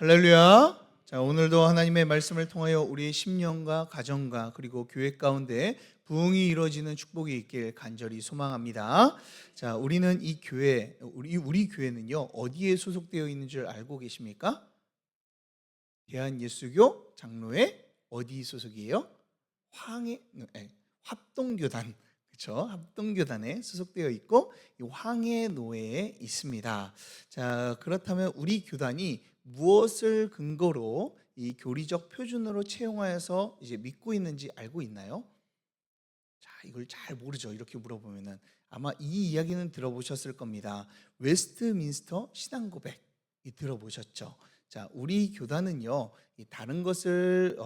할렐루야. 자, 오늘도 하나님의 말씀을 통하여 우리의 심령과 가정과 그리고 교회 가운데 부흥이 이루어지는 축복이 있길 간절히 소망합니다. 자, 우리는 이 교회, 우리 교회는요, 어디에 소속되어 있는 줄 알고 계십니까? 대한예수교 장로회 어디 소속이에요? 합동교단. 그렇죠? 합동교단에 소속되어 있고 이 황해노회에 있습니다. 자, 그렇다면 우리 교단이 무엇을 근거로 이 교리적 표준으로 채용하여서 이제 믿고 있는지 알고 있나요? 자, 이걸 잘 모르죠. 이렇게 물어보면은 아마 이 이야기는 들어보셨을 겁니다. 웨스트민스터 신앙 고백 들어보셨죠? 자, 우리 교단은요, 이 다른 것을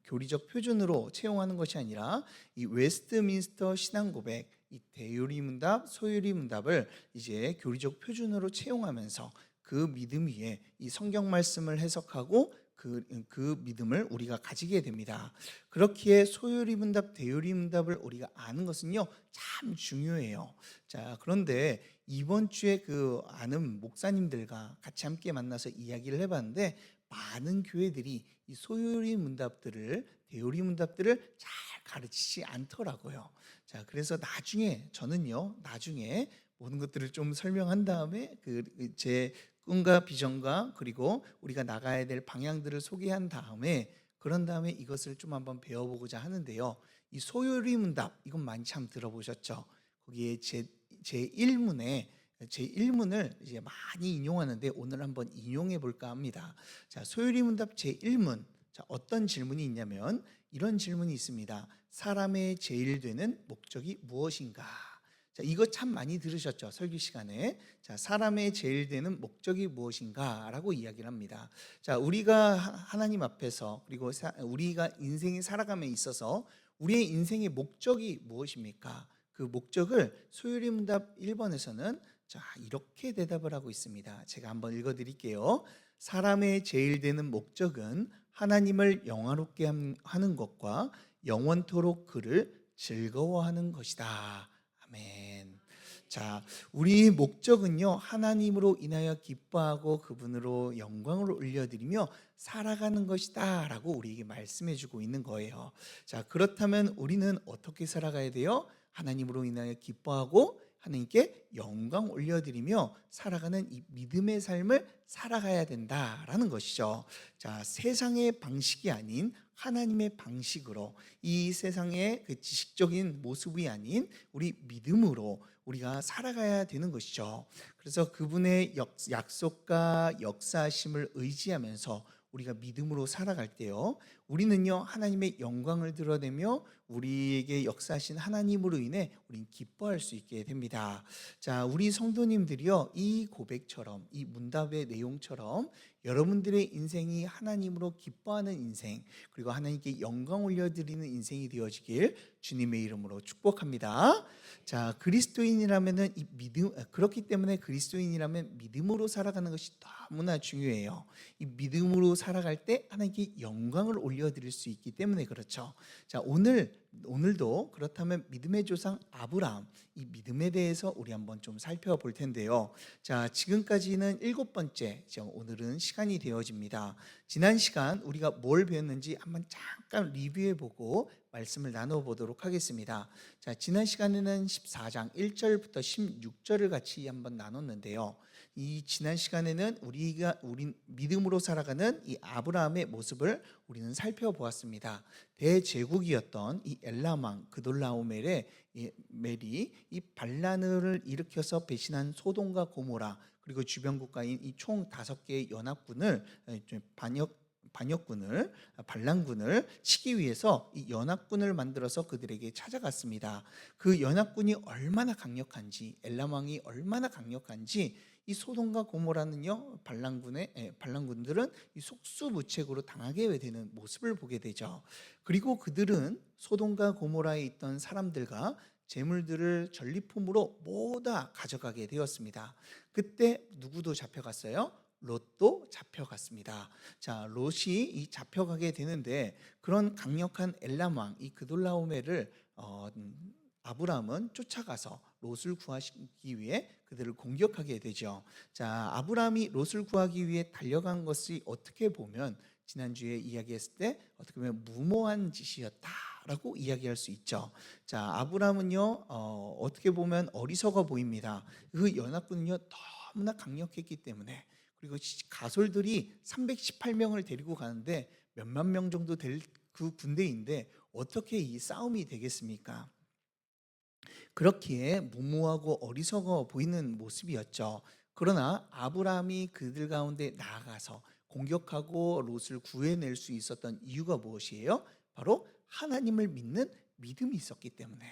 교리적 표준으로 채용하는 것이 아니라 이 웨스트민스터 신앙 고백, 이 대요리 문답, 소요리 문답을 이제 교리적 표준으로 채용하면서 그 믿음 위에 이 성경 말씀을 해석하고 그 믿음을 우리가 가지게 됩니다. 그렇기에 소요리 문답, 대요리 문답을 우리가 아는 것은요, 참 중요해요. 자, 그런데 이번 주에 그 아는 목사님들과 같이 함께 만나서 이야기를 해봤는데 많은 교회들이 이 소요리 문답들을, 대요리 문답들을 잘 가르치지 않더라고요. 자, 그래서 저는요, 나중에 모든 것들을 좀 설명한 다음에 제 꿈과 비전과 그리고 우리가 나가야 될 방향들을 소개한 다음에 그런 다음에 이것을 좀 한번 배워보고자 하는데요. 이 소요리 문답, 이건 많이 참 들어보셨죠? 거기에 제1문을 이제 많이 인용하는데 오늘 한번 인용해 볼까 합니다. 자, 소요리 문답 제1문. 자, 어떤 질문이 있냐면 이런 질문이 있습니다. 사람의 제일 되는 목적이 무엇인가? 자, 이거 참 많이 들으셨죠? 설교 시간에. 자, 사람의 제일 되는 목적이 무엇인가? 라고 이야기를 합니다. 자, 우리가 하나님 앞에서 그리고 우리가 인생이 살아감에 있어서 우리의 인생의 목적이 무엇입니까? 그 목적을 소요리 문답 1번에서는 자, 이렇게 대답을 하고 있습니다. 제가 한번 읽어 드릴게요. 사람의 제일 되는 목적은 하나님을 영화롭게 하는 것과 영원토록 그를 즐거워하는 것이다. 아멘. 자, 우리 목적은요, 하나님으로 인하여 기뻐하고 그분으로 영광을 올려드리며 살아가는 것이다 라고 우리에게 말씀해 주고 있는 거예요. 자, 그렇다면 우리는 어떻게 살아가야 돼요? 하나님으로 인하여 기뻐하고 하나님께 영광 올려드리며 살아가는 이 믿음의 삶을 살아가야 된다라는 것이죠. 자, 세상의 방식이 아닌 하나님의 방식으로 이 세상의 그 지식적인 모습이 아닌 우리 믿음으로 우리가 살아가야 되는 것이죠. 그래서 그분의 약속과 역사하심을 의지하면서 우리가 믿음으로 살아갈 때요, 우리는요 하나님의 영광을 드러내며 우리에게 역사하신 하나님으로 인해 우리는 기뻐할 수 있게 됩니다. 자, 우리 성도님들이요, 이 고백처럼, 이 문답의 내용처럼 여러분들의 인생이 하나님으로 기뻐하는 인생, 그리고 하나님께 영광 올려드리는 인생이 되어지길 주님의 이름으로 축복합니다. 자, 그리스도인이라면은 이 믿음, 그렇기 때문에 그리스도인이라면 믿음으로 살아가는 것이 너무나 중요해요. 이 믿음으로 살아갈 때 하나님께 영광을 올려드릴 수 있기 때문에 그렇죠. 자, 오늘도 그렇다면 믿음의 조상 아브라함, 이 믿음에 대해서 우리 한번 좀 살펴볼 텐데요. 자, 지금까지는 7번째, 오늘은 시간이 되어집니다. 지난 시간 우리가 뭘 배웠는지 한번 잠깐 리뷰해보고 말씀을 나눠보도록 하겠습니다. 자, 지난 시간에는 14장 1절부터 16절을 같이 한번 나눴는데요. 이 지난 시간에는 우리 믿음으로 살아가는 이 아브라함의 모습을 우리는 살펴보았습니다. 대제국이었던 이 엘람 왕 그돌라오멜이 이 반란을 일으켜서 배신한 소돔과 고모라, 그리고 주변 국가인 이 총 5개의 연합군을 반란군을 치기 위해서 이 연합군을 만들어서 그들에게 찾아갔습니다. 그 연합군이 얼마나 강력한지, 엘람 왕이 얼마나 강력한지 이 소돔과 고모라는요, 반란군들은 이 속수무책으로 당하게 되는 모습을 보게 되죠. 그리고 그들은 소돔과 고모라에 있던 사람들과 재물들을 전리품으로 모두 가져가게 되었습니다. 그때 누구도 잡혀갔어요? 롯도 잡혀갔습니다. 자, 롯이 이 잡혀가게 되는데 그런 강력한 엘람 왕 이 그돌라오멜을 아브라함은 쫓아가서 롯을 구하기 위해 그들을 공격하게 되죠. 자, 아브라함이 롯을 구하기 위해 달려간 것이 어떻게 보면 지난주에 이야기했을 때 어떻게 보면 무모한 짓이었다라고 이야기할 수 있죠. 자, 아브라함은요 어떻게 보면 어리석어 보입니다. 그 연합군은요 너무나 강력했기 때문에, 그리고 가솔들이 318명을 데리고 가는데 몇만 명 정도 될 그 군대인데 어떻게 이 싸움이 되겠습니까? 그렇기에 무모하고 어리석어 보이는 모습이었죠. 그러나 아브라함이 그들 가운데 나아가서 공격하고 롯을 구해낼 수 있었던 이유가 무엇이에요? 바로 하나님을 믿는 믿음이 있었기 때문에.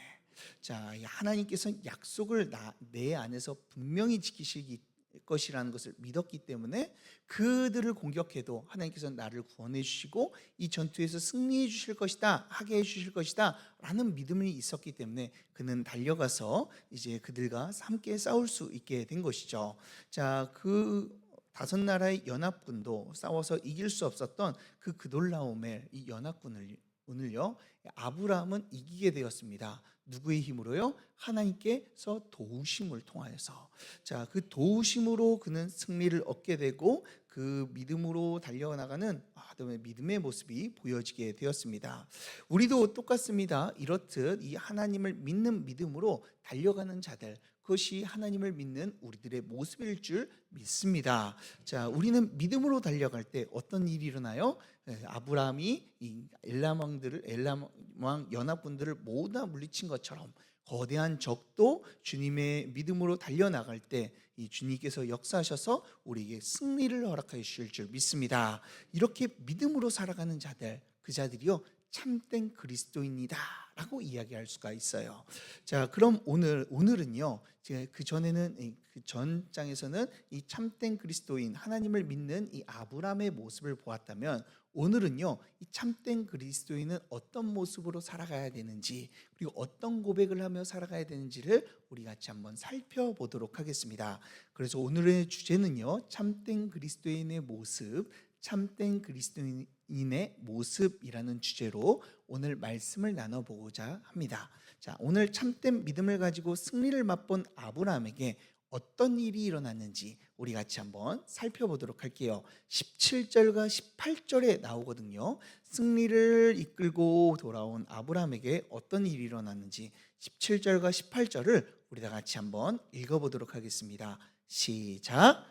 자, 하나님께서 약속을 내 안에서 분명히 지키실 것이라는 것을 믿었기 때문에 그들을 공격해도 하나님께서 나를 구원해 주시고 이 전투에서 승리해 주실 것이다, 하게 해 주실 것이다 라는 믿음이 있었기 때문에 그는 달려가서 이제 그들과 함께 싸울 수 있게 된 것이죠. 자, 그 다섯 나라의 연합군도 싸워서 이길 수 없었던 그 그돌라오멜 이 연합군을 오늘요 아브라함은 이기게 되었습니다. 누구의 힘으로요? 하나님께서 도우심을 통하여서. 자, 그 도우심으로 그는 승리를 얻게 되고 그 믿음으로 달려나가는 믿음의 모습이 보여지게 되었습니다. 우리도 똑같습니다. 이렇듯 이 하나님을 믿는 믿음으로 달려가는 자들, 그것이 하나님을 믿는 우리들의 모습일 줄 믿습니다. 자, 우리는 믿음으로 달려갈 때 어떤 일이 일어나요? 아브라함이 이 엘람 왕 연합군들을 모두 다 물리친 것처럼 거대한 적도 주님의 믿음으로 달려나갈 때 이 주님께서 역사하셔서 우리에게 승리를 허락하여 주실 줄 믿습니다. 이렇게 믿음으로 살아가는 자들, 그 자들이요 참된 그리스도인이다 라고 이야기할 수가 있어요. 자, 그럼 오늘은요 그 전에는 그 전 장에서는 이 참된 그리스도인 하나님을 믿는 이 아브라함의 모습을 보았다면, 오늘은요 이 참된 그리스도인은 어떤 모습으로 살아가야 되는지, 그리고 어떤 고백을 하며 살아가야 되는지를 우리 같이 한번 살펴보도록 하겠습니다. 그래서 오늘의 주제는요 참된 그리스도인의 모습, 참된 그리스도인의 모습이라는 주제로 오늘 말씀을 나눠보고자 합니다. 자, 오늘 참된 믿음을 가지고 승리를 맛본 아브라함에게 어떤 일이 일어났는지 우리 같이 한번 살펴보도록 할게요. 17절과 18절에 나오거든요. 승리를 이끌고 돌아온 아브라함에게 어떤 일이 일어났는지 17절과 18절을 우리 다 같이 한번 읽어보도록 하겠습니다. 시작.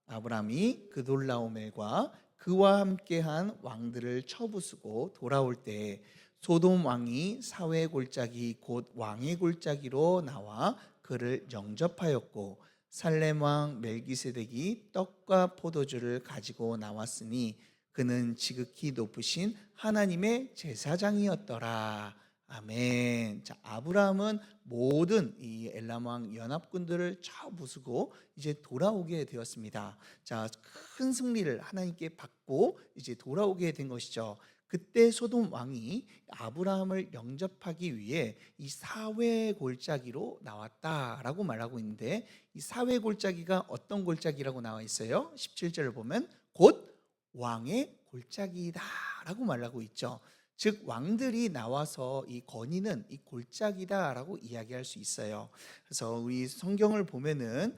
아브라함이 그돌라오멜과 그와 함께한 왕들을 쳐부수고 돌아올 때 소돔 왕이 사회 골짜기 곧 왕의 골짜기로 나와 그를 영접하였고, 살렘 왕 멜기세덱이 떡과 포도주를 가지고 나왔으니 그는 지극히 높으신 하나님의 제사장이었더라. 아멘. 자, 아브라함은 모든 이 엘람 왕 연합군들을 쳐부수고 이제 돌아오게 되었습니다. 자, 큰 승리를 하나님께 받고 이제 돌아오게 된 것이죠. 그때 소돔 왕이 아브라함을 영접하기 위해 이 사회 골짜기로 나왔다라고 말하고 있는데, 이 사회 골짜기가 어떤 골짜기라고 나와 있어요? 17절을 보면 곧 왕의 골짜기다라고 말하고 있죠. 즉 왕들이 나와서 이 거니는 이 골짜기다라고 이야기할 수 있어요. 그래서 우리 성경을 보면은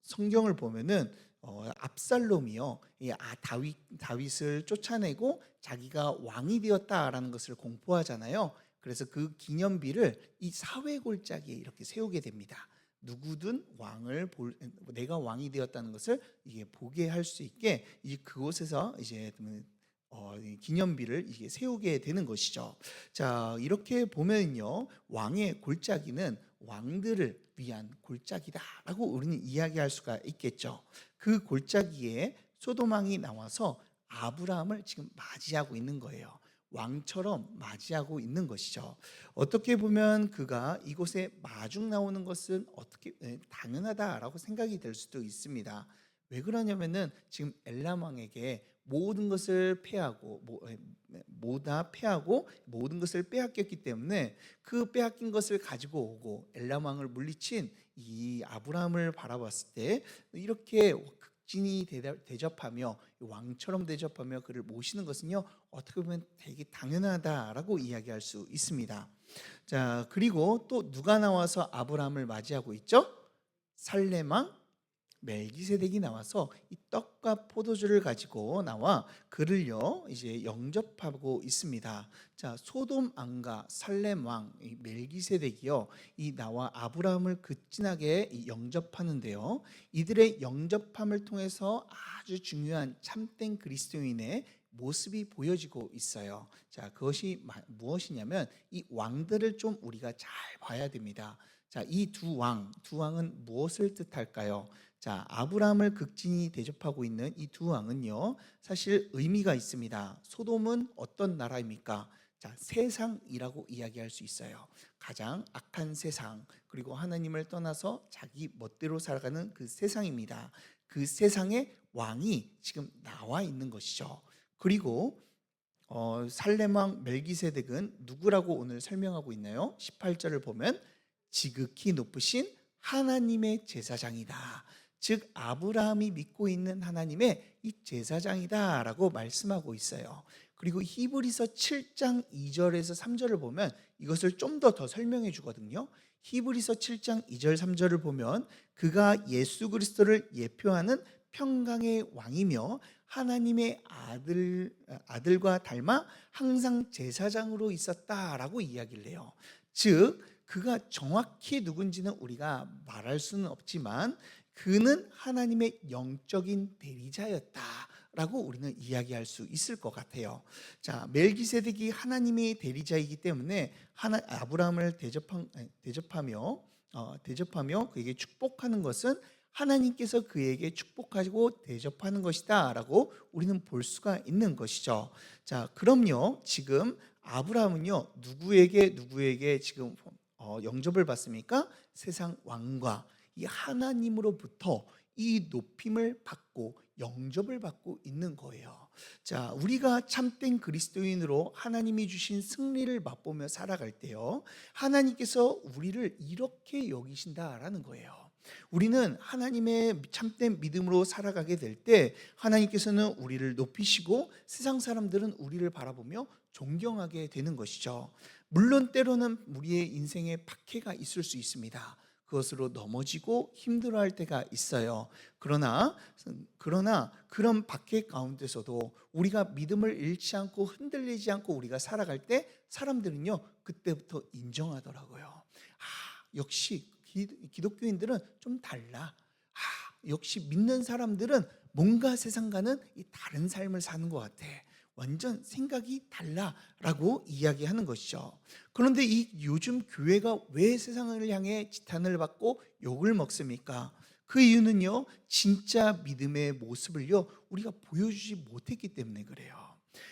성경을 보면은 압살롬이요 다윗을 쫓아내고 자기가 왕이 되었다라는 것을 공포하잖아요. 그래서 그 기념비를 이 사회 골짜기에 이렇게 세우게 됩니다. 누구든 내가 왕이 되었다는 것을 이게 보게 할 수 있게 그곳에서 이제 기념비를 이게 세우게 되는 것이죠. 자, 이렇게 보면요 왕의 골짜기는 왕들을 위한 골짜기다라고 우리는 이야기할 수가 있겠죠. 그 골짜기에 소돔 왕이 나와서 아브라함을 지금 맞이하고 있는 거예요. 왕처럼 맞이하고 있는 것이죠. 어떻게 보면 그가 이곳에 마중 나오는 것은 어떻게 당연하다라고 생각이 될 수도 있습니다. 왜 그러냐면은 지금 엘람 왕에게 모든 것을 패하고 모든 것을 빼앗겼기 때문에 그 빼앗긴 것을 가지고 오고 엘람 왕을 물리친 이 아브라함을 바라봤을 때 이렇게 극진히 대접하며 왕처럼 대접하며 그를 모시는 것은요, 어떻게 보면 되게 당연하다라고 이야기할 수 있습니다. 자, 그리고 또 누가 나와서 아브라함을 맞이하고 있죠? 살렘 왕 멜기세덱이 나와서 이 떡과 포도주를 가지고 나와 그를요 이제 영접하고 있습니다. 자, 소돔 왕과 살렘 왕 멜기세덱이요 이 나와 아브라함을 극진하게 영접하는데요. 이들의 영접함을 통해서 아주 중요한 참된 그리스도인의 모습이 보여지고 있어요. 자, 그것이 무엇이냐면 이 왕들을 좀 우리가 잘 봐야 됩니다. 자, 이 두 왕은 무엇을 뜻할까요? 자, 아브라함을 극진히 대접하고 있는 이 두 왕은요, 사실 의미가 있습니다. 소돔은 어떤 나라입니까? 자, 세상이라고 이야기할 수 있어요. 가장 악한 세상, 그리고 하나님을 떠나서 자기 멋대로 살아가는 그 세상입니다. 그 세상의 왕이 지금 나와 있는 것이죠. 그리고 살렘 왕 멜기세덱은 누구라고 오늘 설명하고 있나요? 18절을 보면 지극히 높으신 하나님의 제사장이다. 즉 아브라함이 믿고 있는 하나님의 이 제사장이다라고 말씀하고 있어요. 그리고 히브리서 7장 2절에서 3절을 보면 이것을 좀 더 설명해 주거든요. 히브리서 7장 2절 3절을 보면 그가 예수 그리스도를 예표하는 평강의 왕이며 하나님의 아들과 닮아 항상 제사장으로 있었다라고 이야기를 해요. 즉 그가 정확히 누군지는 우리가 말할 수는 없지만 그는 하나님의 영적인 대리자였다라고 우리는 이야기할 수 있을 것 같아요. 자, 멜기세덱이 하나님의 대리자이기 때문에 아브라함을 대접하며 그에게 축복하는 것은 하나님께서 그에게 축복하고 대접하는 것이다라고 우리는 볼 수가 있는 것이죠. 자, 그럼요. 지금 아브라함은요 누구에게 지금 영접을 받습니까? 세상 왕과 이 하나님으로부터 이 높임을 받고 영접을 받고 있는 거예요. 자, 우리가 참된 그리스도인으로 하나님이 주신 승리를 맛보며 살아갈 때요, 하나님께서 우리를 이렇게 여기신다라는 거예요. 우리는 하나님의 참된 믿음으로 살아가게 될 때 하나님께서는 우리를 높이시고 세상 사람들은 우리를 바라보며 존경하게 되는 것이죠. 물론 때로는 우리의 인생에 박해가 있을 수 있습니다. 그것으로 넘어지고 힘들어할 때가 있어요. 그러나 그런 박해 가운데서도 우리가 믿음을 잃지 않고 흔들리지 않고 우리가 살아갈 때 사람들은요 그때부터 인정하더라고요. 역시 기독교인들은 좀 달라. 역시 믿는 사람들은 뭔가 세상과는 이 다른 삶을 사는 것 같아. 완전 생각이 달라라고 이야기하는 것이죠. 그런데 이 요즘 교회가 왜 세상을 향해 지탄을 받고 욕을 먹습니까? 그 이유는요, 진짜 믿음의 모습을요 우리가 보여주지 못했기 때문에 그래요.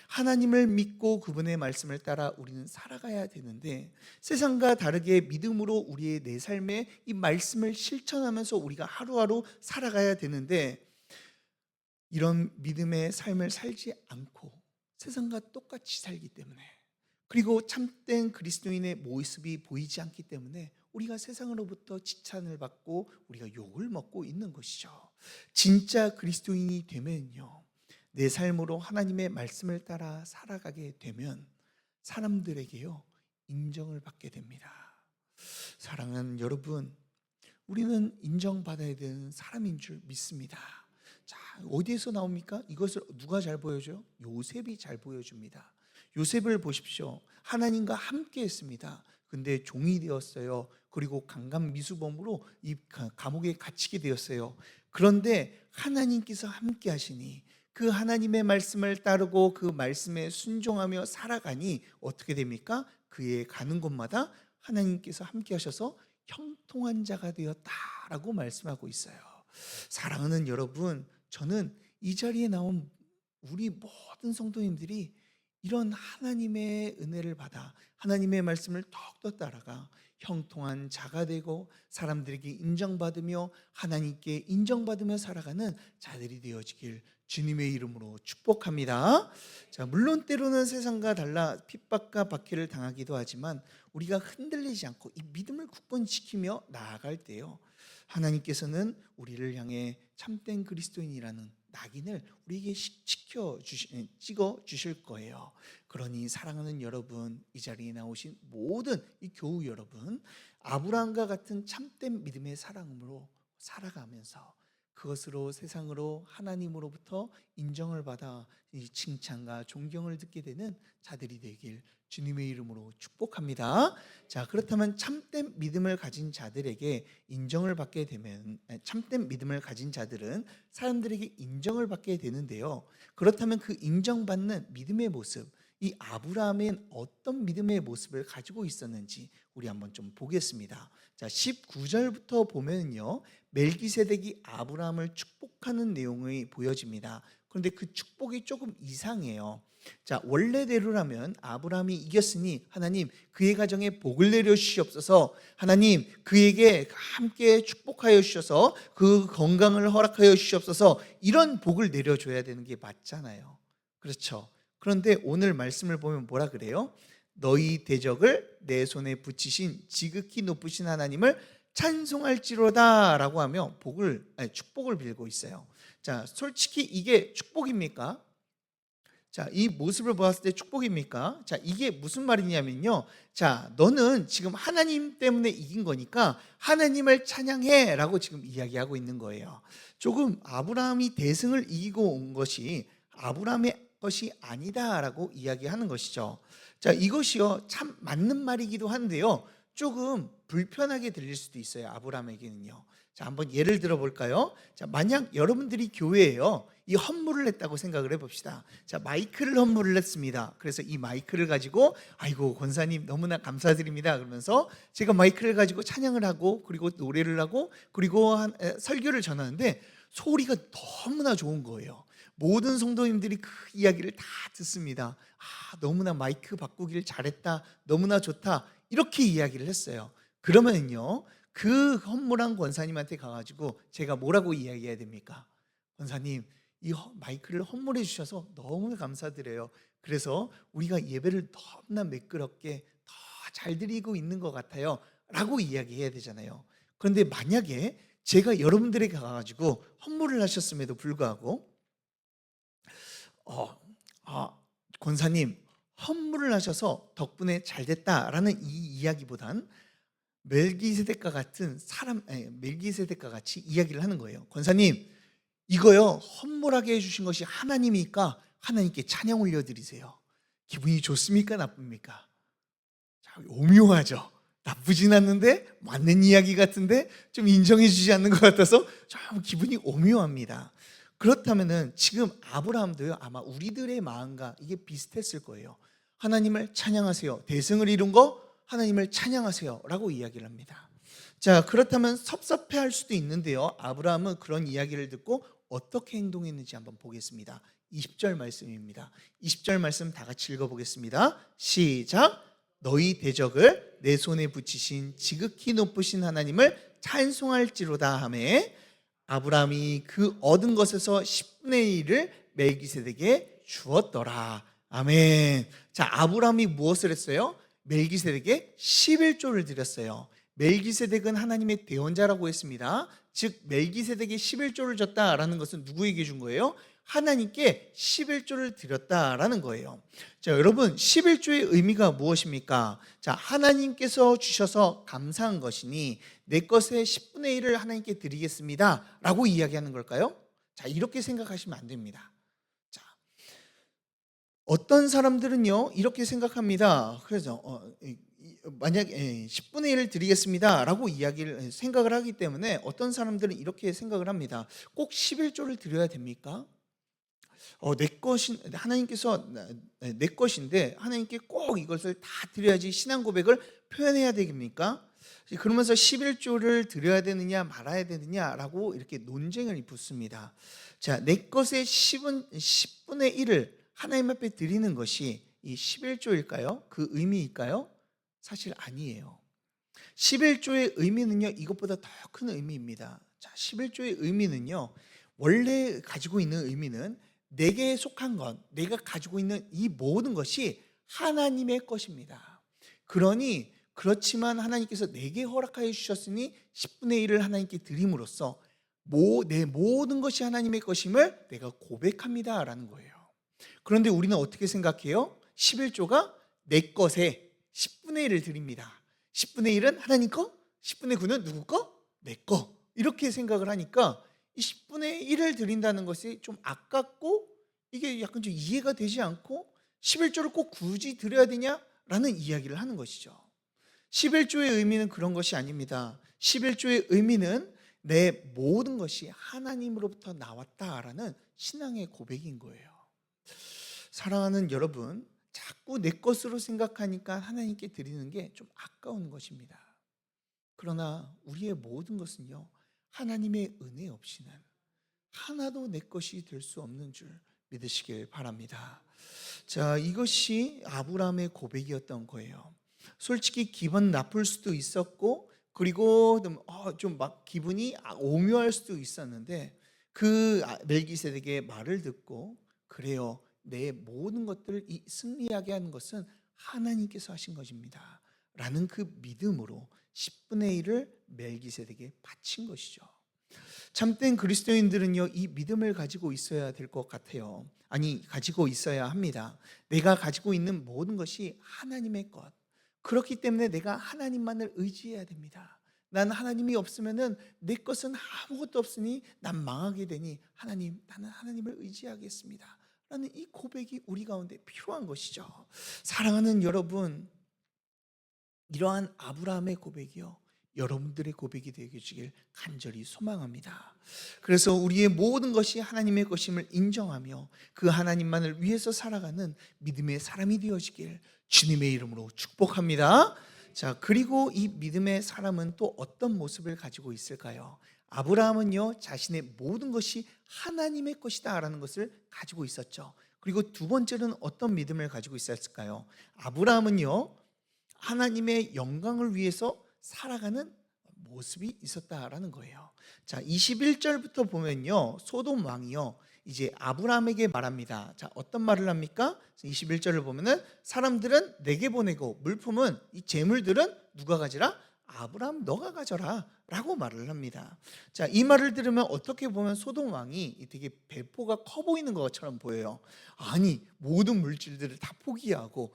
하나님을 믿고 그분의 말씀을 따라 우리는 살아가야 되는데 세상과 다르게 믿음으로 우리의 내 삶에 이 말씀을 실천하면서 우리가 하루하루 살아가야 되는데 이런 믿음의 삶을 살지 않고 세상과 똑같이 살기 때문에, 그리고 참된 그리스도인의 모습이 보이지 않기 때문에 우리가 세상으로부터 지탄을 받고 우리가 욕을 먹고 있는 것이죠. 진짜 그리스도인이 되면요, 내 삶으로 하나님의 말씀을 따라 살아가게 되면 사람들에게요 인정을 받게 됩니다. 사랑하는 여러분, 우리는 인정받아야 되는 사람인 줄 믿습니다. 자, 어디에서 나옵니까? 이것을 누가 잘 보여줘요? 요셉이 잘 보여줍니다. 요셉을 보십시오. 하나님과 함께 했습니다. 근데 종이 되었어요. 그리고 강간미수범으로 이 감옥에 갇히게 되었어요. 그런데 하나님께서 함께 하시니 그 하나님의 말씀을 따르고 그 말씀에 순종하며 살아가니 어떻게 됩니까? 그의 가는 곳마다 하나님께서 함께 하셔서 형통한 자가 되었다라고 말씀하고 있어요. 사랑하는 여러분, 저는 이 자리에 나온 우리 모든 성도님들이 이런 하나님의 은혜를 받아 하나님의 말씀을 더욱더 따라가 형통한 자가 되고 사람들에게 인정받으며 하나님께 인정받으며 살아가는 자들이 되어지길 주님의 이름으로 축복합니다. 자, 물론 때로는 세상과 달라 핍박과 박해를 당하기도 하지만 우리가 흔들리지 않고 이 믿음을 굳건히 지키며 나아갈 때요, 하나님께서는 우리를 향해 참된 그리스도인이라는 낙인을 우리에게 찍어 주실 거예요. 그러니 사랑하는 여러분, 이 자리에 나오신 모든 이 교우 여러분, 아브라함과 같은 참된 믿음의 사랑으로 살아가면서 그것으로 세상으로 하나님으로부터 인정을 받아 이 칭찬과 존경을 듣게 되는 자들이 되길 주님의 이름으로 축복합니다. 자, 그렇다면 참된 믿음을 가진 자들에게 인정을 받게 되면, 참된 믿음을 가진 자들은 사람들에게 인정을 받게 되는데요. 그렇다면 그 인정받는 믿음의 모습, 이 아브라함은 어떤 믿음의 모습을 가지고 있었는지 우리 한번 좀 보겠습니다. 자, 19절부터 보면요, 멜기세덱이 아브라함을 축복하는 내용이 보여집니다. 그런데 그 축복이 조금 이상해요. 자, 원래대로라면 아브라함이 이겼으니 하나님 그의 가정에 복을 내려 주시옵소서, 하나님 그에게 함께 축복하여 주셔서 그 건강을 허락하여 주시옵소서, 이런 복을 내려줘야 되는 게 맞잖아요. 그렇죠? 그런데 오늘 말씀을 보면 뭐라 그래요? 너희 대적을 내 손에 붙이신 지극히 높으신 하나님을 찬송할지로다 라고 하며 축복을 빌고 있어요. 자, 솔직히 이게 축복입니까? 자, 이 모습을 보았을 때 축복입니까? 자, 이게 무슨 말이냐면요, 자, 너는 지금 하나님 때문에 이긴 거니까 하나님을 찬양해 라고 지금 이야기하고 있는 거예요. 조금 아브라함이 대승을 이기고 온 것이 아브라함의 것이 아니다 라고 이야기하는 것이죠. 자, 이것이요 참 맞는 말이기도 한데요, 조금 불편하게 들릴 수도 있어요. 아브라함에게는요. 자, 한번 예를 들어 볼까요? 자, 만약 여러분들이 교회에요 이 헌물을 냈다고 생각을 해봅시다. 자, 마이크를 헌물을 냈습니다. 그래서 이 마이크를 가지고 아이고 권사님 너무나 감사드립니다 그러면서 제가 마이크를 가지고 찬양을 하고 그리고 노래를 하고 그리고 설교를 전하는데 소리가 너무나 좋은 거예요. 모든 성도님들이 그 이야기를 다 듣습니다. 너무나 마이크 바꾸기를 잘했다, 너무나 좋다, 이렇게 이야기를 했어요. 그러면요 그 헌물한 권사님한테 가가지고 제가 뭐라고 이야기해야 됩니까? 권사님, 이 마이크를 헌물해 주셔서 너무 감사드려요. 그래서 우리가 예배를 너무나 매끄럽게 더 잘 드리고 있는 것 같아요 라고 이야기해야 되잖아요. 그런데 만약에 제가 여러분들에게 가가지고 헌물을 하셨음에도 불구하고 권사님 헌물을 하셔서 덕분에 잘 됐다라는 이 이야기보단 멜기세덱과 같이 이야기를 하는 거예요. 권사님, 이거요 헌물하게 해주신 것이 하나님이니까 하나님께 찬양 올려드리세요. 기분이 좋습니까? 나쁩니까? 자, 오묘하죠. 나쁘진 않는데 맞는 이야기 같은데 좀 인정해 주지 않는 것 같아서 좀 기분이 오묘합니다. 그렇다면은 지금 아브라함도요 아마 우리들의 마음과 이게 비슷했을 거예요. 하나님을 찬양하세요. 대승을 이룬 거 하나님을 찬양하세요 라고 이야기를 합니다. 자, 그렇다면 섭섭해할 수도 있는데요, 아브라함은 그런 이야기를 듣고 어떻게 행동했는지 한번 보겠습니다. 20절 말씀입니다. 20절 말씀 다 같이 읽어보겠습니다. 시작. 너희 대적을 내 손에 붙이신 지극히 높으신 하나님을 찬송할지로다 하매 아브라함이 그 얻은 것에서 10분의 1을 멜기세덱에게 주었더라. 아멘. 자, 아브라함이 무엇을 했어요? 멜기세덱에게 11조를 드렸어요. 멜기세덱은 하나님의 대언자라고 했습니다. 즉 멜기세덱에 11조를 줬다라는 것은 누구에게 준 거예요? 하나님께 11조를 드렸다라는 거예요. 자, 여러분 11조의 의미가 무엇입니까? 자, 하나님께서 주셔서 감사한 것이니 내 것의 10분의 1을 하나님께 드리겠습니다 라고 이야기하는 걸까요? 자, 이렇게 생각하시면 안 됩니다. 자, 어떤 사람들은요 이렇게 생각합니다. 그래서 만약 10분의 1을 드리겠습니다 라고 생각을 하기 때문에 어떤 사람들은 이렇게 생각을 합니다. 꼭 11조를 드려야 됩니까? 하나님께서 내 것인데 하나님께 꼭 이것을 다 드려야지 신앙 고백을 표현해야 되겠습니까? 그러면서 11조를 드려야 되느냐 말아야 되느냐라고 이렇게 논쟁을 붙습니다. 자, 내 것의 10분의 1을 하나님 앞에 드리는 것이 이 11조일까요? 그 의미일까요? 사실 아니에요. 11조의 의미는요 이것보다 더 큰 의미입니다. 자, 11조의 의미는요 원래 가지고 있는 의미는 내게 속한 것, 내가 가지고 있는 이 모든 것이 하나님의 것입니다. 그러니 그렇지만 하나님께서 내게 허락하여 주셨으니 10분의 1을 하나님께 드림으로써 내 모든 것이 하나님의 것임을 내가 고백합니다 라는 거예요. 그런데 우리는 어떻게 생각해요? 11조가 내 것에 10분의 1을 드립니다. 10분의 1은 하나님 거, 10분의 9는 누구 거? 내 거. 이렇게 생각을 하니까 이 10분의 1을 드린다는 것이 좀 아깝고 이게 약간 좀 이해가 되지 않고 11조를 꼭 굳이 드려야 되냐라는 이야기를 하는 것이죠. 11조의 의미는 그런 것이 아닙니다. 11조의 의미는 내 모든 것이 하나님으로부터 나왔다라는 신앙의 고백인 거예요. 사랑하는 여러분, 자꾸 내 것으로 생각하니까 하나님께 드리는 게 좀 아까운 것입니다. 그러나 우리의 모든 것은요, 하나님의 은혜 없이는 하나도 내 것이 될 수 없는 줄 믿으시길 바랍니다. 자, 이것이 아브라함의 고백이었던 거예요. 솔직히 기분 나쁠 수도 있었고, 그리고 좀 막 기분이 오묘할 수도 있었는데, 그 멜기세덱의 말을 듣고, 그래요, 내 모든 것들을 승리하게 하는 것은 하나님께서 하신 것입니다 라는 그 믿음으로 10분의 1을 멜기세덱에 바친 것이죠. 참된 그리스도인들은요, 이 믿음을 가지고 있어야 될 것 같아요. 아니, 가지고 있어야 합니다. 내가 가지고 있는 모든 것이 하나님의 것. 그렇기 때문에 내가 하나님만을 의지해야 됩니다. 난 하나님이 없으면은 내 것은 아무것도 없으니 난 망하게 되니 하나님, 나는 하나님을 의지하겠습니다 라는 이 고백이 우리 가운데 필요한 것이죠. 사랑하는 여러분, 이러한 아브라함의 고백이요, 여러분들의 고백이 되어주길 간절히 소망합니다. 그래서 우리의 모든 것이 하나님의 것임을 인정하며 그 하나님만을 위해서 살아가는 믿음의 사람이 되어지길 주님의 이름으로 축복합니다. 자, 그리고 이 믿음의 사람은 또 어떤 모습을 가지고 있을까요? 아브라함은요, 자신의 모든 것이 하나님의 것이다 라는 것을 가지고 있었죠. 그리고 두 번째로는 어떤 믿음을 가지고 있었을까요? 아브라함은요, 하나님의 영광을 위해서 살아가는 모습이 있었다라는 거예요. 자, 21절부터 보면요, 소돔 왕이요, 이제 아브라함에게 말합니다. 자, 어떤 말을 합니까? 21절을 보면은 사람들은 내게 보내고 물품은, 이 재물들은 누가 가지라? 아브라함 너가 가져라 라고 말을 합니다. 자, 이 말을 들으면 어떻게 보면 소돔 왕이 되게 배포가 커 보이는 것처럼 보여요. 아니, 모든 물질들을 다 포기하고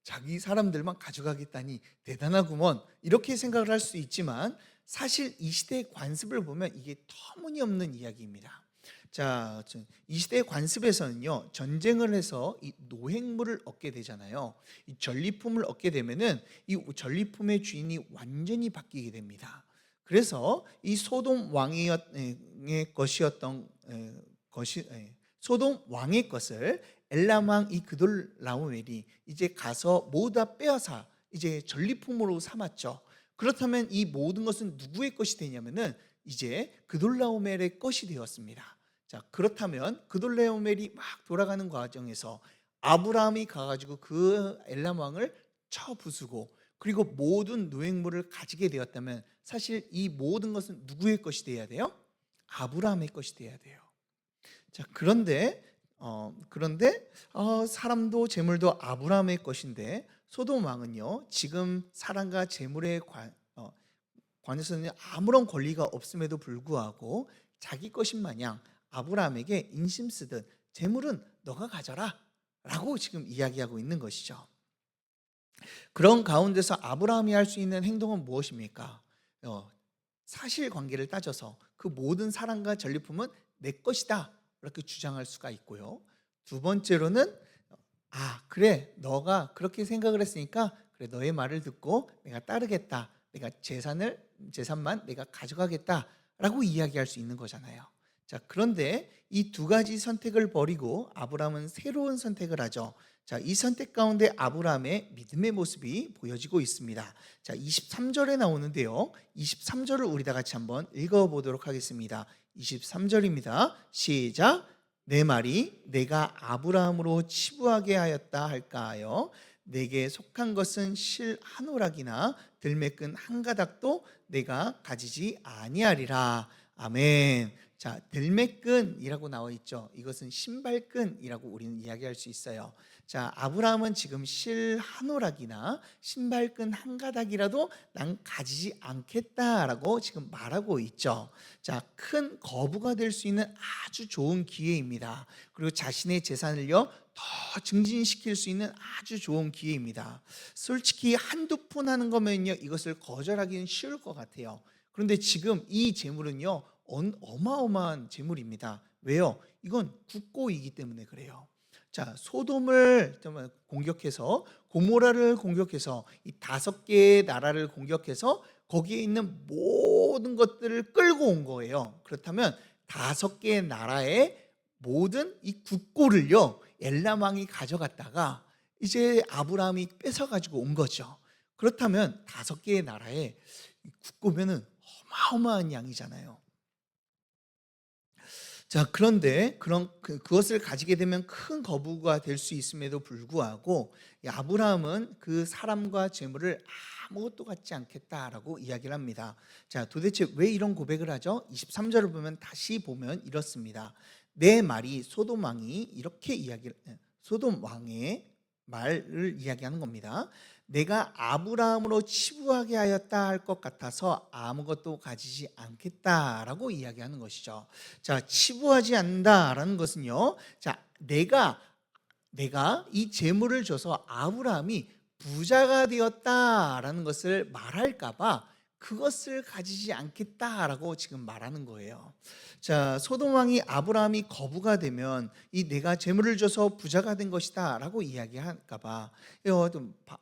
자기 사람들만 가져가겠다니 대단하구먼, 이렇게 생각을 할 수 있지만 사실 이 시대의 관습을 보면 이게 터무니없는 이야기입니다. 자, 이 시대의 관습에서는요, 전쟁을 해서 이 노획물을 얻게 되잖아요. 이 전리품을 얻게 되면은 이 전리품의 주인이 완전히 바뀌게 됩니다. 그래서 이 소돔 왕의 것이었던 소돔 왕의 것을 엘람 왕 이 그돌라오멜이 이제 가서 모두 다 빼앗아 이제 전리품으로 삼았죠. 그렇다면 이 모든 것은 누구의 것이 되냐면은 이제 그돌라오멜의 것이 되었습니다. 자, 그렇다면 그돌라오멜이 막 돌아가는 과정에서 아브라함이 가가지고 그 엘람 왕을 쳐 부수고 그리고 모든 노획물을 가지게 되었다면 사실 이 모든 것은 누구의 것이 되어야 돼요? 아브라함의 것이 되어야 돼요. 자, 그런데 사람도 재물도 아브라함의 것인데 소돔 왕은요, 지금 사람과 재물에 관해서는 아무런 권리가 없음에도 불구하고 자기 것인 마냥 아브라함에게 인심 쓰듯 재물은 너가 가져라 라고 지금 이야기하고 있는 것이죠. 그런 가운데서 아브라함이 할 수 있는 행동은 무엇입니까? 사실관계를 따져서 그 모든 사랑과 전리품은 내 것이다 이렇게 주장할 수가 있고요. 두 번째로는 그래, 너가 그렇게 생각을 했으니까 그래, 너의 말을 듣고 내가 따르겠다, 내가 재산만 내가 가져가겠다 라고 이야기할 수 있는 거잖아요. 자, 그런데 이 두 가지 선택을 버리고 아브라함은 새로운 선택을 하죠. 자, 이 선택 가운데 아브라함의 믿음의 모습이 보여지고 있습니다. 자, 23절에 나오는데요, 23절을 우리 다 같이 한번 읽어보도록 하겠습니다. 23절입니다. 시작. 내 말이 내가 아브라함으로 치부하게 하였다 할까 하여 내게 속한 것은 실 한 오락이나 들매끈 한 가닥도 내가 가지지 아니하리라. 아멘. 자, 들매끈이라고 나와 있죠. 이것은 신발끈이라고 우리는 이야기할 수 있어요. 자, 아브라함은 지금 실 한 오락이나 신발끈 한 가닥이라도 난 가지지 않겠다라고 지금 말하고 있죠. 자, 큰 거부가 될 수 있는 아주 좋은 기회입니다. 그리고 자신의 재산을요 더 증진시킬 수 있는 아주 좋은 기회입니다. 솔직히 한두 푼 하는 거면요 이것을 거절하기는 쉬울 것 같아요. 그런데 지금 이 재물은요 어마어마한 재물입니다. 왜요? 이건 국고이기 때문에 그래요. 자, 소돔을 공격해서, 고모라를 공격해서, 이 5개의 나라를 공격해서 거기에 있는 모든 것들을 끌고 온 거예요. 그렇다면 5개의 나라의 모든 이 국고를요 엘람 왕이 가져갔다가 이제 아브라함이 뺏어 가지고 온 거죠. 그렇다면 5개의 나라의 국고면은 어마어마한 양이잖아요. 자, 그런데 그것을 가지게 되면 큰 거부가 될 수 있음에도 불구하고 이 아브라함은 그 사람과 재물을 아무것도 갖지 않겠다라고 이야기를 합니다. 자, 도대체 왜 이런 고백을 하죠? 23절을 보면 다시 보면 이렇습니다. 내 말이 소돔 왕이 이렇게 소돔 왕의 말을 이야기하는 겁니다. 내가 아브라함으로 치부하게 하였다 할 것 같아서 아무것도 가지지 않겠다라고 이야기하는 것이죠. 자, 치부하지 않는다라는 것은요. 자, 내가 이 재물을 줘서 아브라함이 부자가 되었다라는 것을 말할까 봐 그것을 가지지 않겠다라고 지금 말하는 거예요. 자, 소돔 왕이 아브라함이 거부가 되면 이 내가 재물을 줘서 부자가 된 것이다라고 이야기할까 봐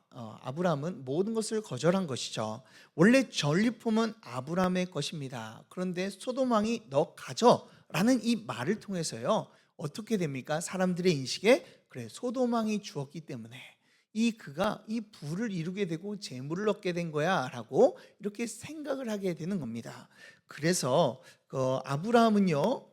아브라함은 모든 것을 거절한 것이죠. 원래 전리품은 아브라함의 것입니다. 그런데 소돔 왕이 너 가져라는 이 말을 통해서요. 어떻게 됩니까? 사람들의 인식에 그래 소돔 왕이 주었기 때문에 그가 이 부를 이루게 되고 재물을 얻게 된 거야라고 이렇게 생각을 하게 되는 겁니다. 그래서 아브라함은요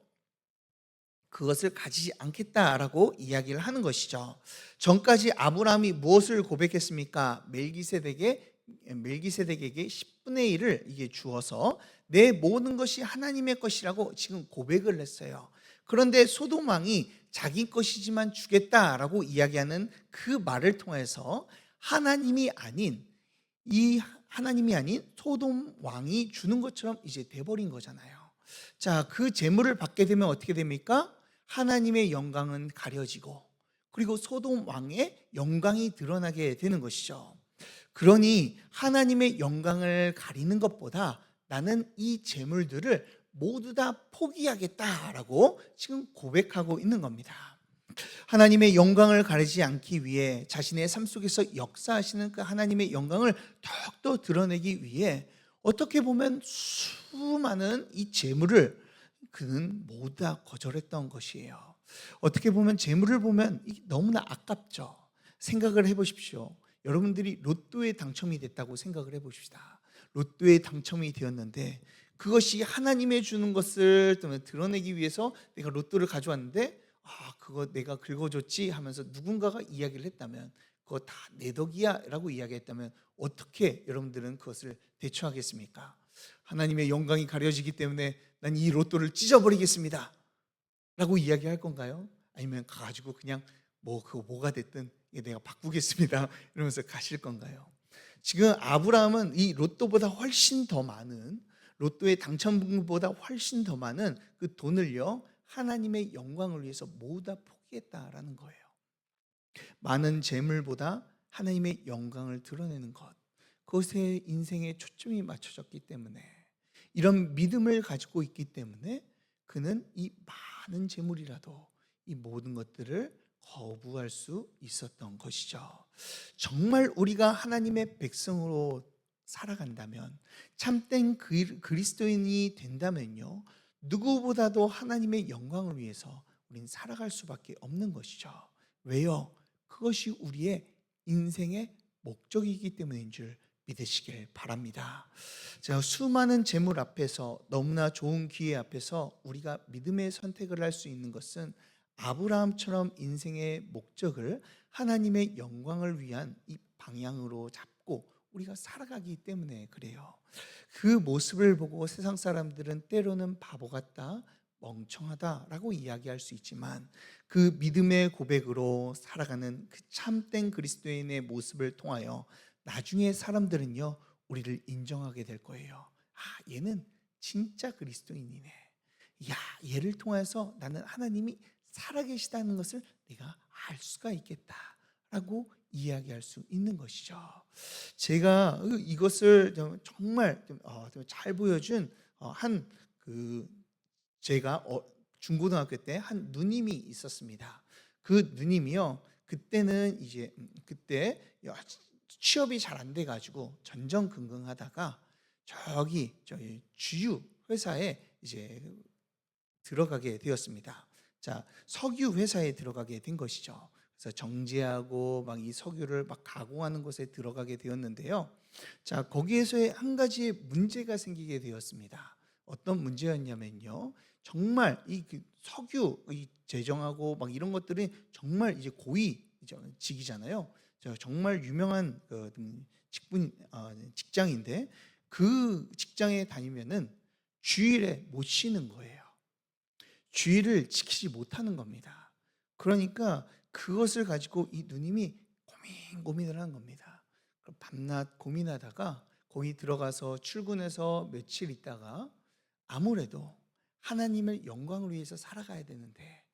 그것을 가지지 않겠다라고 이야기를 하는 것이죠. 전까지 아브라함이 무엇을 고백했습니까? 멜기세덱에게 10분의 1을 이게 주어서 내 모든 것이 하나님의 것이라고 지금 고백을 했어요. 그런데 소돔 왕이 자기 것이지만 주겠다라고 이야기하는 그 말을 통해서 하나님이 아닌 소돔 왕이 주는 것처럼 이제 돼버린 거잖아요. 자, 그 재물을 받게 되면 어떻게 됩니까? 하나님의 영광은 가려지고 그리고 소돔 왕의 영광이 드러나게 되는 것이죠. 그러니 하나님의 영광을 가리는 것보다 나는 이 재물들을 모두 다 포기하겠다라고 지금 고백하고 있는 겁니다. 하나님의 영광을 가리지 않기 위해 자신의 삶 속에서 역사하시는 그 하나님의 영광을 더욱더 드러내기 위해 어떻게 보면 수많은 이 재물을 그는 모두 다 거절했던 것이에요. 어떻게 보면 재물을 보면 너무나 아깝죠. 생각을 해보십시오. 여러분들이 로또에 당첨이 됐다고 생각을 해보십시다. 로또에 당첨이 되었는데 그것이 하나님의 주는 것을 드러내기 위해서 내가 로또를 가져왔는데 그거 내가 긁어줬지 하면서 누군가가 이야기를 했다면 그거 다 내 덕이야 라고 이야기했다면 어떻게 여러분들은 그것을 대처하겠습니까? 하나님의 영광이 가려지기 때문에 난 이 로또를 찢어버리겠습니다 라고 이야기할 건가요? 아니면 가지고 그냥 뭐가 됐든 내가 바꾸겠습니다 이러면서 가실 건가요? 지금 아브라함은 이 로또보다 훨씬 더 많은 로또의 당첨금보다 훨씬 더 많은 그 돈을요 하나님의 영광을 위해서 모두 다 포기했다라는 거예요. 많은 재물보다 하나님의 영광을 드러내는 것, 그것에 인생의 초점이 맞춰졌기 때문에 이런 믿음을 가지고 있기 때문에 그는 이 많은 재물이라도 이 모든 것들을 거부할 수 있었던 것이죠. 정말 우리가 하나님의 백성으로 살아간다면 참된 그리스도인이 된다면요 누구보다도 하나님의 영광을 위해서 우리는 살아갈 수밖에 없는 것이죠. 왜요? 그것이 우리의 인생의 목적이기 때문인 줄 믿으시길 바랍니다. 제가 수많은 재물 앞에서 너무나 좋은 기회 앞에서 우리가 믿음의 선택을 할 수 있는 것은 아브라함처럼 인생의 목적을 하나님의 영광을 위한 이 방향으로 잡고 우리가 살아가기 때문에 그래요. 그 모습을 보고 세상 사람들은 때로는 바보 같다, 멍청하다라고 이야기할 수 있지만 그 믿음의 고백으로 살아가는 그 참된 그리스도인의 모습을 통하여 나중에 사람들은요 우리를 인정하게 될 거예요. 얘는 진짜 그리스도인이네. 야, 얘를 통해서 나는 하나님이 살아계시다는 것을 내가 알 수가 있겠다라고 이야기할 수 있는 것이죠. 제가 이것을 정말 잘 보여준 제가 중고등학교 때 한 누님이 있었습니다. 그 누님이요 그때는 이제 그때 취업이 잘 안 돼가지고 전전긍긍하다가 저희 주유 회사에 이제 들어가게 되었습니다. 자, 석유 회사에 들어가게 된 것이죠. 그래서 정제하고 막 이 석유를 막 가공하는 곳에 들어가게 되었는데요. 자, 거기에서의 한 가지 문제가 생기게 되었습니다. 어떤 문제였냐면요. 정말 석유 제정하고 막 이런 것들이 정말 이제 고위직이잖아요. 정말 유명한 직장인데 그 직장에 다니면은 주일에 못 쉬는 거예요. 주의를 지키지 못하는 겁니다. 그러니까 그것을 가지고 이 누님이 고민을 하는 겁니다. 밤낮 고민하다가 거기 들어가서 출근해서 며칠 있다가 아무래도 하나님을 영광을 위해서 살아가야 되는데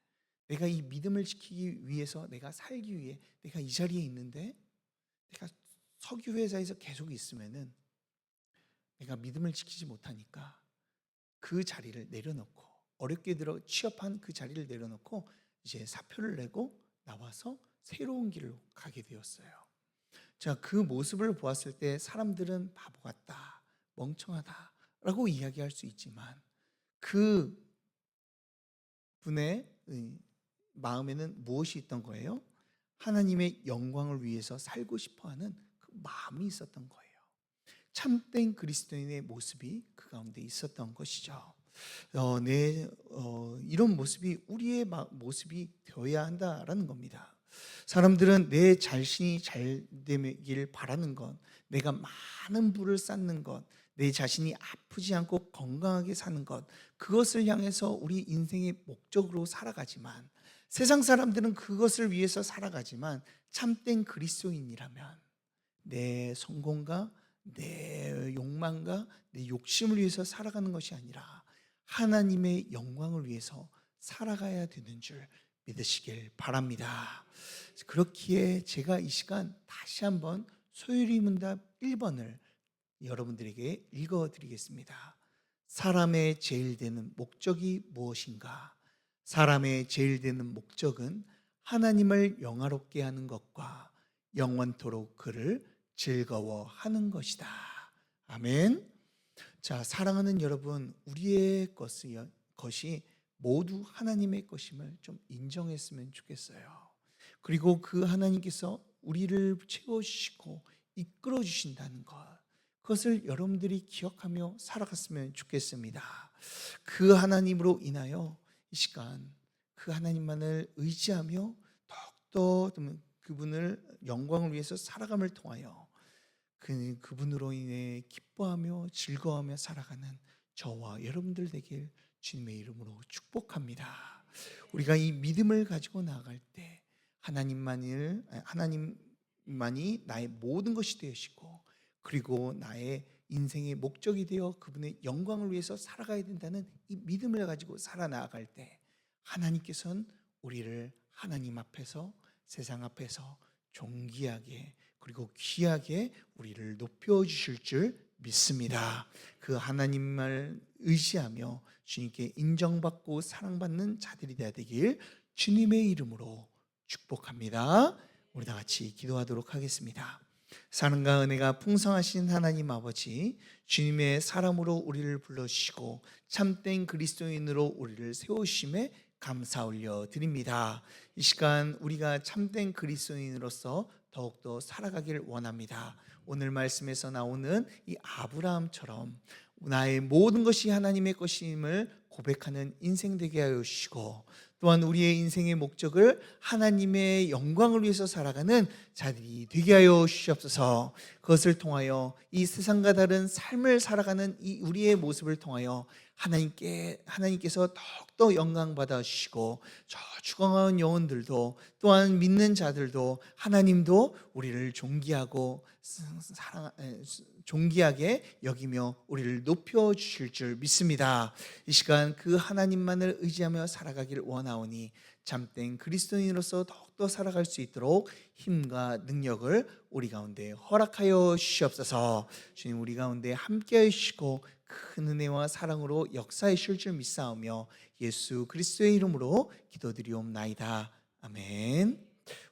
내가 이 믿음을 지키기 위해서 내가 살기 위해 내가 이 자리에 있는데 내가 석유 회사에서 계속 있으면은 내가 믿음을 지키지 못하니까 그 자리를 내려놓고 어렵게 취업한 그 자리를 내려놓고 이제 사표를 내고 나와서 새로운 길로 가게 되었어요. 자, 그 모습을 보았을 때 사람들은 바보 같다, 멍청하다라고 이야기할 수 있지만 그 분의 마음에는 무엇이 있던 거예요? 하나님의 영광을 위해서 살고 싶어하는 그 마음이 있었던 거예요. 참된 그리스도인의 모습이 그 가운데 있었던 것이죠. 이런 모습이 우리의 모습이 되어야 한다라는 겁니다. 사람들은 내 자신이 잘 되길 바라는 것, 내가 많은 부를 쌓는 것, 내 자신이 아프지 않고 건강하게 사는 것, 그것을 향해서 우리 인생의 목적으로 살아가지만 세상 사람들은 그것을 위해서 살아가지만 참된 그리스도인이라면 내 성공과 내 욕망과 내 욕심을 위해서 살아가는 것이 아니라 하나님의 영광을 위해서 살아가야 되는 줄 믿으시길 바랍니다. 그렇기에 제가 이 시간 다시 한번 소유리 문답 1번을 여러분들에게 읽어드리겠습니다. 사람의 제일 되는 목적이 무엇인가? 사람의 제일 되는 목적은 하나님을 영화롭게 하는 것과 영원토록 그를 즐거워하는 것이다. 아멘. 자, 사랑하는 여러분, 우리의 것이 모두 하나님의 것임을 좀 인정했으면 좋겠어요. 그리고 그 하나님께서 우리를 채워주시고 이끌어 주신다는 것, 그것을 여러분들이 기억하며 살아갔으면 좋겠습니다. 그 하나님으로 인하여 이 시간 그 하나님만을 의지하며 더욱더 그분을 영광을 위해서 살아감을 통하여 그분으로 인해 기뻐하며 즐거워하며 살아가는 저와 여러분들 되길 주님의 이름으로 축복합니다. 우리가 이 믿음을 가지고 나아갈 때 하나님만이 나의 모든 것이 되시고 그리고 나의 인생의 목적이 되어 그분의 영광을 위해서 살아가야 된다는 이 믿음을 가지고 살아나갈 때 하나님께서는 우리를 하나님 앞에서 세상 앞에서 존귀하게 그리고 귀하게 우리를 높여주실 줄 믿습니다. 그 하나님을 의지하며 주님께 인정받고 사랑받는 자들이 되어야 되길 주님의 이름으로 축복합니다. 우리 다 같이 기도하도록 하겠습니다. 사랑과 은혜가 풍성하신 하나님 아버지, 주님의 사람으로 우리를 불러주시고 참된 그리스도인으로 우리를 세우심에 감사 올려드립니다. 이 시간 우리가 참된 그리스도인으로서 더욱더 살아가길 원합니다. 오늘 말씀에서 나오는 이 아브라함처럼 나의 모든 것이 하나님의 것임을 고백하는 인생 되게 하여 주시고 또한 우리의 인생의 목적을 하나님의 영광을 위해서 살아가는 자들이 되게 하여 주시옵소서. 그것을 통하여 이 세상과 다른 삶을 살아가는 이 우리의 모습을 통하여 하나님께서 더욱더 영광 받아 주시고 저 죽어가는 영혼들도 또한 믿는 자들도 하나님도 우리를 존귀하게 여기며 우리를 높여 주실 줄 믿습니다. 이 시간 그 하나님만을 의지하며 살아가길 원하오니 참된 그리스도인으로서 더욱더 살아갈 수 있도록 힘과 능력을 우리 가운데 허락하여 주시옵소서. 주님, 우리 가운데 함께해 주시고 큰 은혜와 사랑으로 역사해 주실 줄 믿사오며 예수 그리스도의 이름으로 기도드리옵나이다. 아멘.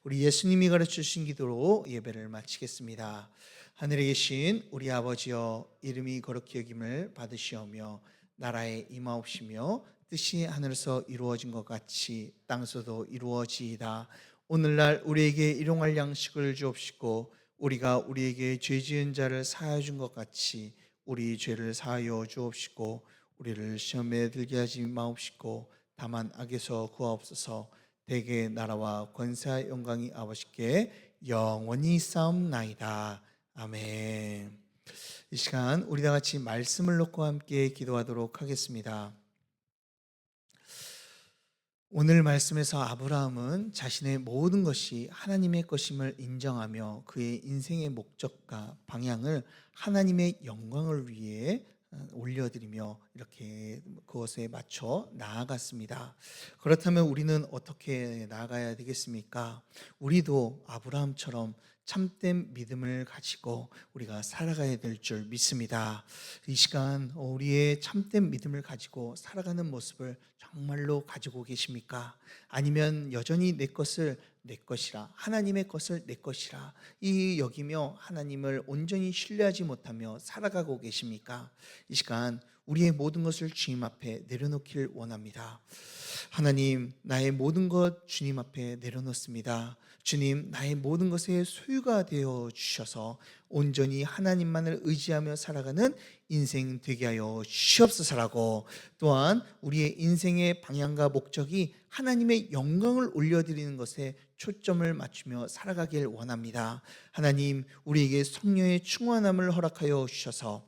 우리 예수님이 가르쳐 주신 기도로 예배를 마치겠습니다. 하늘에 계신 우리 아버지여, 이름이 거룩히 여김을 받으시오며 나라에 임하옵시며 뜻이 하늘에서 이루어진 것 같이 땅에서도 이루어지이다. 오늘날 우리에게 일용할 양식을 주옵시고 우리가 우리에게 죄 지은 자를 사하여 준 것 같이 우리 죄를 사하여 주옵시고 우리를 시험에 들게 하지 마옵시고 다만 악에서 구하옵소서. 대개 나라와 권세와 영광이 아버지께 영원히 싸움나이다. 아멘. 이 시간 우리 다 같이 말씀을 놓고 함께 기도하도록 하겠습니다. 오늘 말씀에서 아브라함은 자신의 모든 것이 하나님의 것임을 인정하며 그의 인생의 목적과 방향을 하나님의 영광을 위해 올려드리며 이렇게 그것에 맞춰 나아갔습니다. 그렇다면 우리는 어떻게 나아가야 되겠습니까? 우리도 아브라함처럼 참된 믿음을 가지고 우리가 살아가야 될 줄 믿습니다. 이 시간 우리의 참된 믿음을 가지고 살아가는 모습을 정말로 가지고 계십니까? 아니면 여전히 내 것을 내 것이라, 하나님의 것을 내 것이라 이 여기며 하나님을 온전히 신뢰하지 못하며 살아가고 계십니까? 이 시간 우리의 모든 것을 주님 앞에 내려놓기를 원합니다. 하나님, 나의 모든 것 주님 앞에 내려놓습니다. 주님, 나의 모든 것의 소유가 되어 주셔서 온전히 하나님만을 의지하며 살아가는 인생 되게 하여 주시옵소서라고, 또한 우리의 인생의 방향과 목적이 하나님의 영광을 올려드리는 것에 초점을 맞추며 살아가길 원합니다. 하나님, 우리에게 성령의 충만함을 허락하여 주셔서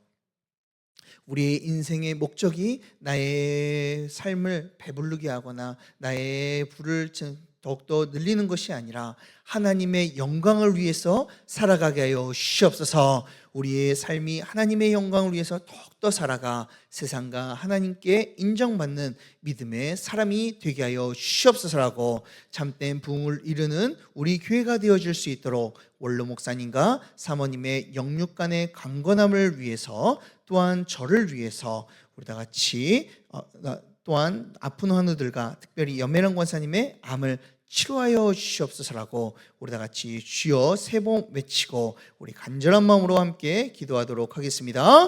우리의 인생의 목적이 나의 삶을 배부르게 하거나 나의 부를 더욱더 늘리는 것이 아니라 하나님의 영광을 위해서 살아가게 하여 주시옵소서. 우리의 삶이 하나님의 영광을 위해서 더욱더 살아가 세상과 하나님께 인정받는 믿음의 사람이 되게 하여 주시옵소서라고, 참된 부흥을 이루는 우리 교회가 되어줄 수 있도록 원로 목사님과 사모님의 영육간의 강건함을 위해서, 또한 저를 위해서 우리 다 같이 또한 아픈 환우들과 특별히 염혜란 권사님의 암을 치료하여 주시옵소서라고 우리 다 같이 주여 세 번 외치고 우리 간절한 마음으로 함께 기도하도록 하겠습니다.